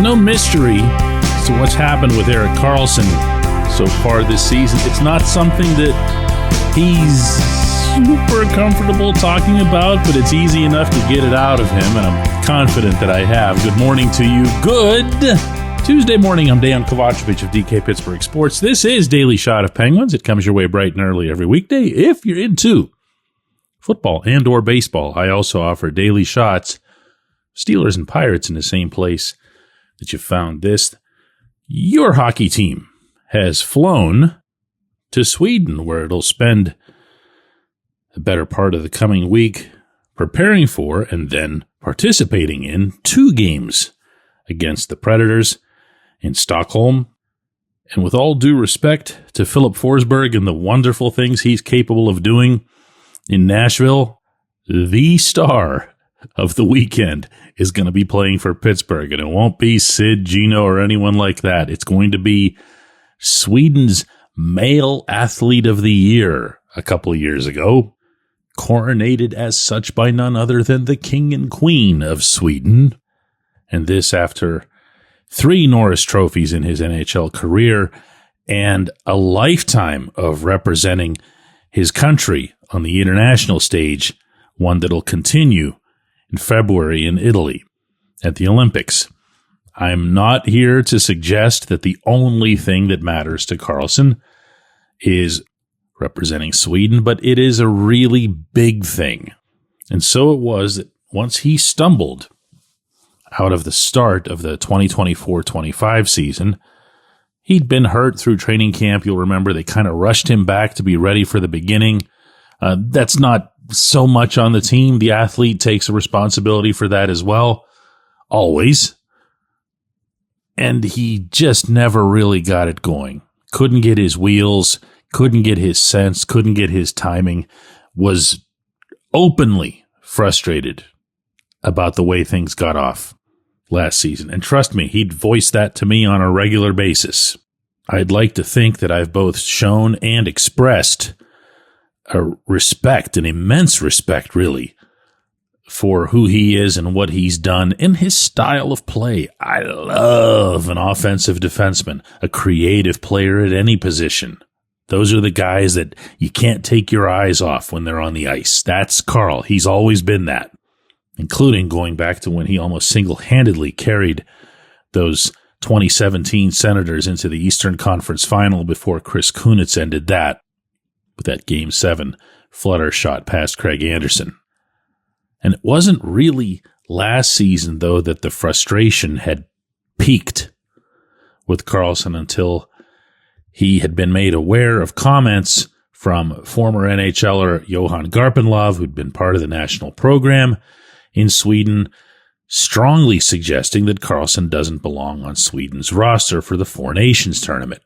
no mystery as to what's happened with Erik Karlsson so far this season. It's not something that he's super comfortable talking about, but it's easy enough to get it out of him, and I'm confident that I have. Good morning to you. Good Tuesday morning. I'm Dejan Kovacevic of DK Pittsburgh Sports. This is Daily Shot of Penguins. It comes your way bright and early every weekday if you're into football and or baseball. I also offer daily shots, Steelers and Pirates, in the same place that you found this. Your hockey team has flown to Sweden, where it'll spend the better part of the coming week preparing for and then participating in 2 games against the Predators in Stockholm. And with all due respect to Philip Forsberg and the wonderful things he's capable of doing in Nashville, the star of the weekend is going to be playing for Pittsburgh, and it won't be Sid, Gino, or anyone like that. It's going to be Sweden's Male Athlete of the Year a couple of years ago, coronated as such by none other than the King and Queen of Sweden, and this after 3 Norris trophies in his NHL career and a lifetime of representing his country on the international stage, one that'll continue in February in Italy at the Olympics. I'm not here to suggest that the only thing that matters to Karlsson is representing Sweden, but it is a really big thing. And so it was that once he stumbled out of the start of the 2024-25 season, he'd been hurt through training camp. You'll remember they kind of rushed him back to be ready for the beginning. That's not so much on the team. The athlete takes a responsibility for that as well, always. And he just never really got it going. Couldn't get his wheels, couldn't get his sense, couldn't get his timing, was openly frustrated about the way things got off last season. And trust me, he'd voice that to me on a regular basis. I'd like to think that I've both shown and expressed a respect, an immense respect, really, for who he is and what he's done and his style of play. I love an offensive defenseman, a creative player at any position. Those are the guys that you can't take your eyes off when they're on the ice. That's Karl. He's always been that, including going back to when he almost single-handedly carried those 2017 Senators into the Eastern Conference Final before Chris Kunitz ended that with that Game 7 flutter shot past Craig Anderson. And it wasn't really last season, though, that the frustration had peaked with Karlsson until he had been made aware of comments from former NHLer Johan Garpenlov, who'd been part of the national program in Sweden, strongly suggesting that Karlsson doesn't belong on Sweden's roster for the Four Nations tournament.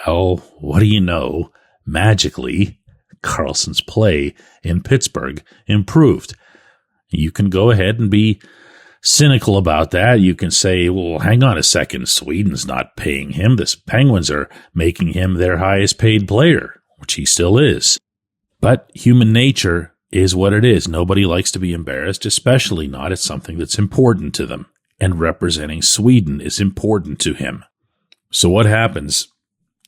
Well, what do you know? Magically, Karlsson's play in Pittsburgh improved. You can go ahead and be cynical about that. You can say, well, hang on a second, Sweden's not paying him. The Penguins are making him their highest paid player, which he still is. But human nature is what it is. Nobody likes to be embarrassed, especially not at something that's important to them. And representing Sweden is important to him. So what happens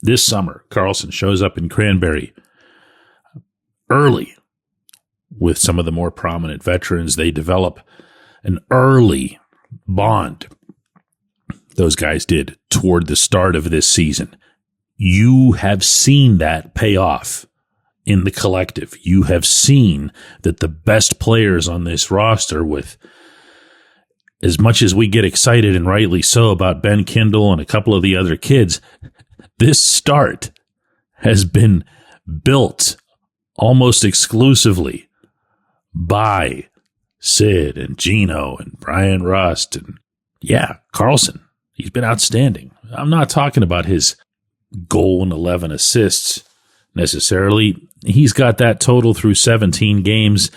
this summer? Karlsson shows up in Cranberry early with some of the more prominent veterans. They develop an early bond. Those guys did toward the start of this season. You have seen that pay off in the collective. You have seen that the best players on this roster, with as much as we get excited, and rightly so, about Ben Kindle and a couple of the other kids, this start has been built almost exclusively by Sid and Gino and Brian Rust and, Karlsson. He's been outstanding. I'm not talking about his goal and 11 assists necessarily. He's got that total through 17 games.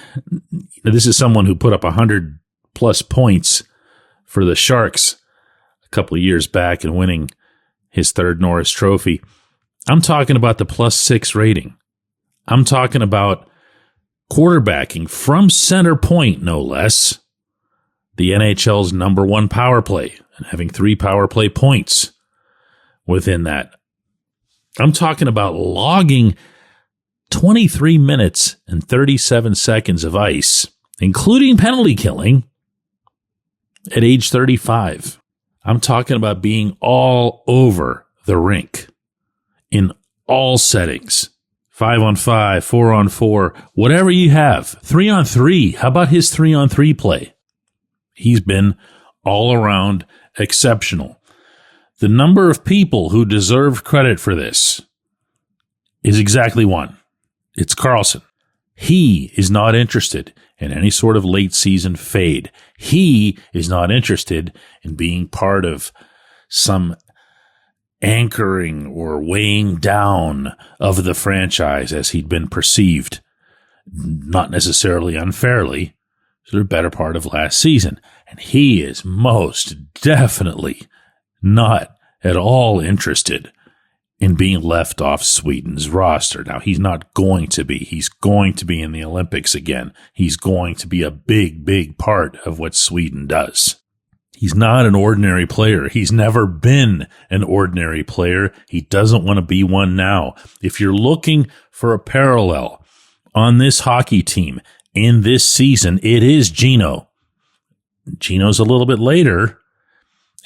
This is someone who put up 100-plus points for the Sharks a couple of years back and winning his 3rd Norris Trophy. I'm talking about the +6 rating. I'm talking about quarterbacking from center point, no less, the NHL's #1 power play and having 3 power play points within that. I'm talking about logging 23 minutes and 37 seconds of ice, including penalty killing, at age 35. I'm talking about being all over the rink in all settings. 5-on-5, 4-on-4, whatever you have. 3-on-3. How about his 3-on-3 play? He's been all around exceptional. The number of people who deserve credit for this is exactly one. It's Karlsson. He is not interested in any sort of late season fade. He is not interested in being part of some anchoring or weighing down of the franchise as he'd been perceived, not necessarily unfairly, for the better part of last season. And he is most definitely not at all interested in being left off Sweden's roster. Now, he's not going to be. He's going to be in the Olympics again. He's going to be a big, big part of what Sweden does. He's not an ordinary player. He's never been an ordinary player. He doesn't want to be one now. If you're looking for a parallel on this hockey team in this season, it is Gino. Gino's a little bit later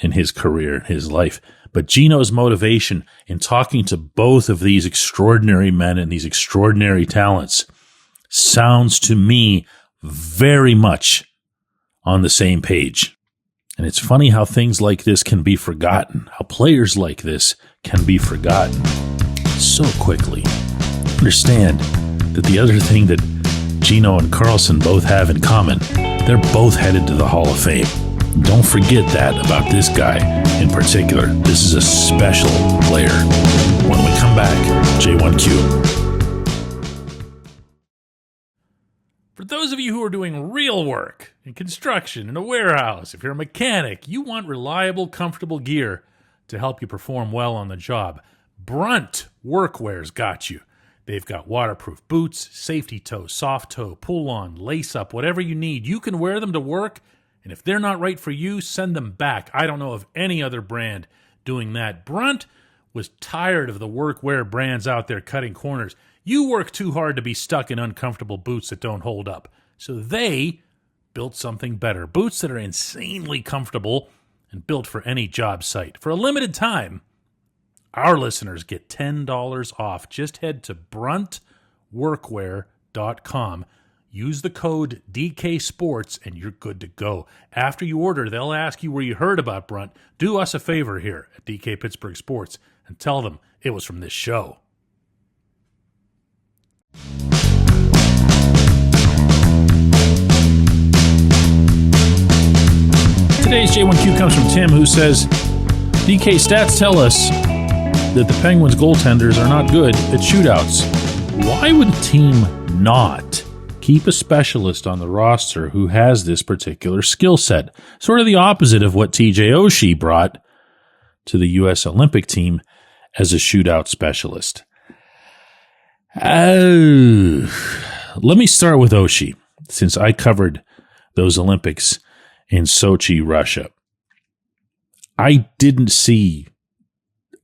in his career, his life. But Gino's motivation in talking to both of these extraordinary men and these extraordinary talents sounds to me very much on the same page. And it's funny how things like this can be forgotten, how players like this can be forgotten so quickly. Understand that the other thing that Gino and Karlsson both have in common, they're both headed to the Hall of Fame. Don't forget that about this guy in particular. This is a special player. When we come back, J1Q. For those of you who are doing real work in construction, in a warehouse, if you're a mechanic, you want reliable, comfortable gear to help you perform well on the job. Brunt Workwear's got you. They've got waterproof boots, safety toe, soft toe, pull-on, lace-up, whatever you need. You can wear them to work, and if they're not right for you, send them back. I don't know of any other brand doing that. Brunt was tired of the workwear brands out there cutting corners. You work too hard to be stuck in uncomfortable boots that don't hold up. So they built something better. Boots that are insanely comfortable and built for any job site. For a limited time, our listeners get $10 off. Just head to bruntworkwear.com. Use the code DK Sports and you're good to go. After you order, they'll ask you where you heard about Brunt. Do us a favor here at DK Pittsburgh Sports and tell them it was from this show. Today's J1Q comes from Tim, who says, DK stats tell us that the Penguins goaltenders are not good at shootouts. Why would a team not keep a specialist on the roster who has this particular skill set? Sort of the opposite of what TJ Oshie brought to the U.S. Olympic team as a shootout specialist. Let me start with Oshie, since I covered those Olympics in Sochi, Russia. I didn't see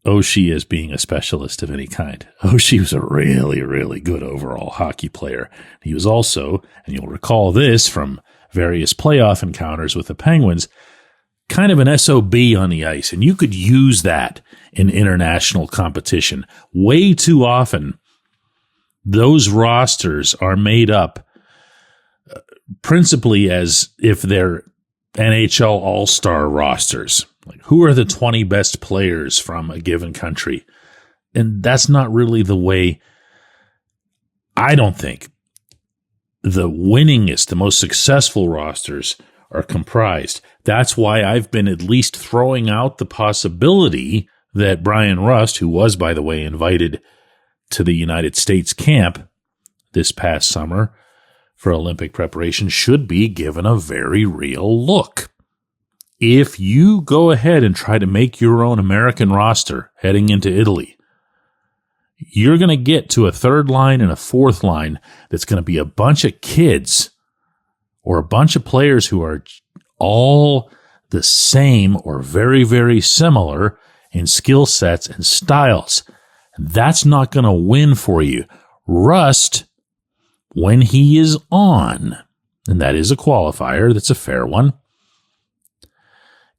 Oshie as being a specialist of any kind. Oshie was a really, really good overall hockey player. He was also, and you'll recall this from various playoff encounters with the Penguins, kind of an SOB on the ice, and you could use that in international competition. Way too often, those rosters are made up principally as if they're NHL All-Star rosters. Like, who are the 20 best players from a given country? And that's not really the way, I don't think, the winningest, the most successful rosters are comprised. That's why I've been at least throwing out the possibility that Brian Rust, who was, by the way, invited to the United States camp this past summer for Olympic preparation, should be given a very real look. If you go ahead and try to make your own American roster heading into Italy, you're going to get to a third line and a fourth line that's going to be a bunch of kids or a bunch of players who are all the same or very, very similar in skill sets and styles. That's not going to win for you. Rust, when he is on, and that is a qualifier, that's a fair one,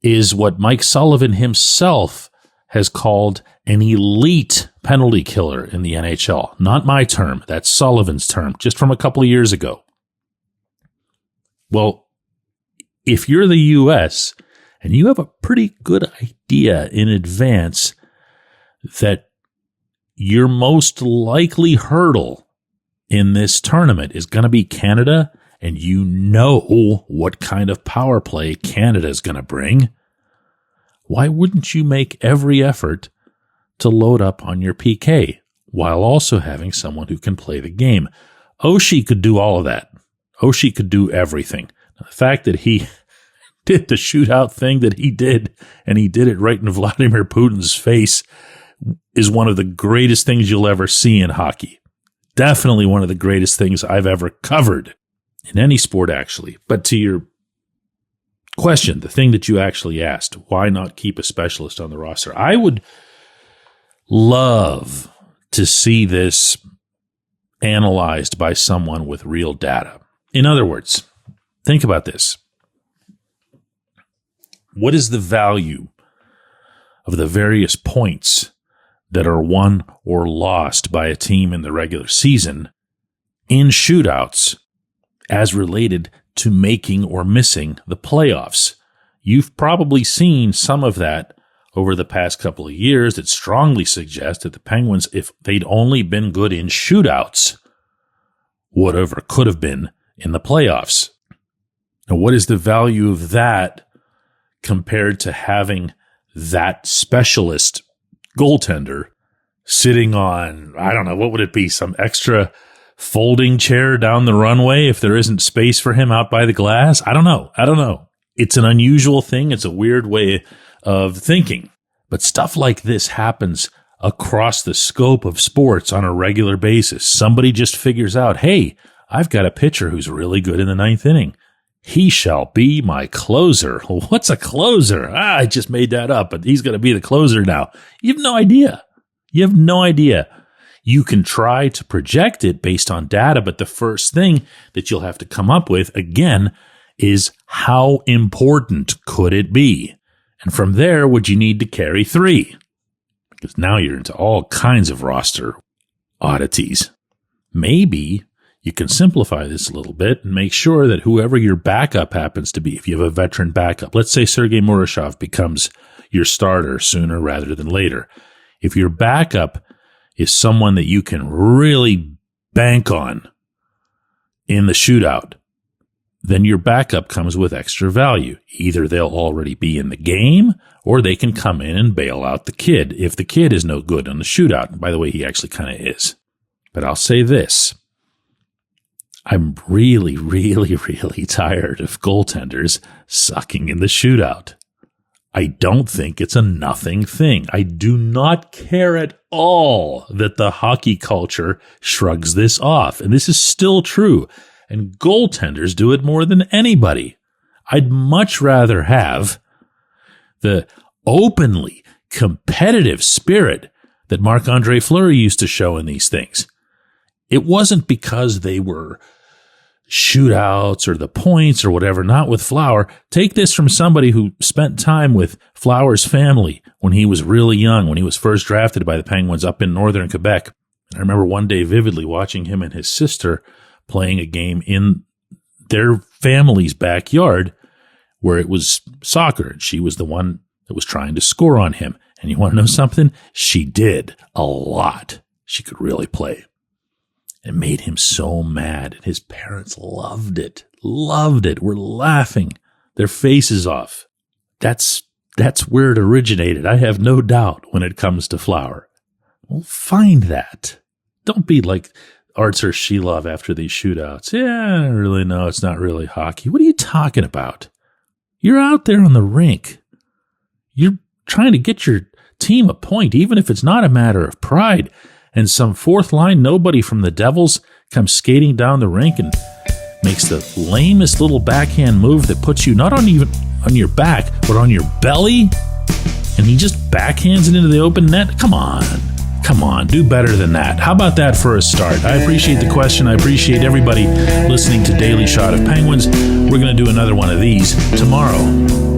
is what Mike Sullivan himself has called an elite penalty killer in the NHL. Not my term, that's Sullivan's term, just from a couple of years ago. Well, if you're the U.S. and you have a pretty good idea in advance that your most likely hurdle in this tournament is going to be Canada, and you know what kind of power play Canada is going to bring, why wouldn't you make every effort to load up on your PK while also having someone who can play the game? Oshie could do all of that. Oshie could do everything. Now, the fact that he did the shootout thing that he did, and he did it right in Vladimir Putin's face, is one of the greatest things you'll ever see in hockey. Definitely one of the greatest things I've ever covered in any sport, actually. But to your question, the thing that you actually asked, why not keep a specialist on the roster? I would love to see this analyzed by someone with real data. In other words, think about this. What is the value of the various points that are won or lost by a team in the regular season in shootouts as related to making or missing the playoffs? You've probably seen some of that over the past couple of years that strongly suggest that the Penguins, if they'd only been good in shootouts, would have or could have been in the playoffs. Now, what is the value of that compared to having that specialist goaltender sitting on, I don't know, what would it be, some extra folding chair down the runway if there isn't space for him out by the glass? I don't know. It's an unusual thing. It's a weird way of thinking. But stuff like this happens across the scope of sports on a regular basis. Somebody just figures out, hey, I've got a pitcher who's really good in the ninth inning. He shall be my closer. What's a closer? I just made that up, but he's going to be the closer now. You have no idea. You can try to project it based on data, but the first thing that you'll have to come up with, again, is how important could it be? And from there, would you need to carry 3? Because now you're into all kinds of roster oddities. Maybe you can simplify this a little bit and make sure that whoever your backup happens to be, if you have a veteran backup, let's say Sergei Murashov becomes your starter sooner rather than later. If your backup is someone that you can really bank on in the shootout, then your backup comes with extra value. Either they'll already be in the game, or they can come in and bail out the kid if the kid is no good on the shootout. And by the way, he actually kind of is. But I'll say this. I'm really, really, really tired of goaltenders sucking in the shootout. I don't think it's a nothing thing. I do not care at all that the hockey culture shrugs this off. And this is still true. And goaltenders do it more than anybody. I'd much rather have the openly competitive spirit that Marc-Andre Fleury used to show in these things. It wasn't because they were shootouts or the points or whatever, not with Flower. Take this from somebody who spent time with Flower's family when he was really young, when he was first drafted by the Penguins up in northern Quebec. I remember one day vividly watching him and his sister playing a game in their family's backyard where it was soccer. And she was the one that was trying to score on him. And you want to know something? She did a lot. She could really play. It made him so mad. And his parents loved it. Were laughing their faces off. That's where it originated. I have no doubt when it comes to Flower. Well, find that. Don't be like Artur Shilov after these shootouts. Yeah, I really know it's not really hockey. What are you talking about? You're out there on the rink. You're trying to get your team a point, even if it's not a matter of pride. And some fourth line nobody from the Devils comes skating down the rink and makes the lamest little backhand move that puts you not on your back, but on your belly, and he just backhands it into the open net? Come on, do better than that. How about that for a start? I appreciate the question. I appreciate everybody listening to Daily Shot of Penguins. We're going to do another one of these tomorrow.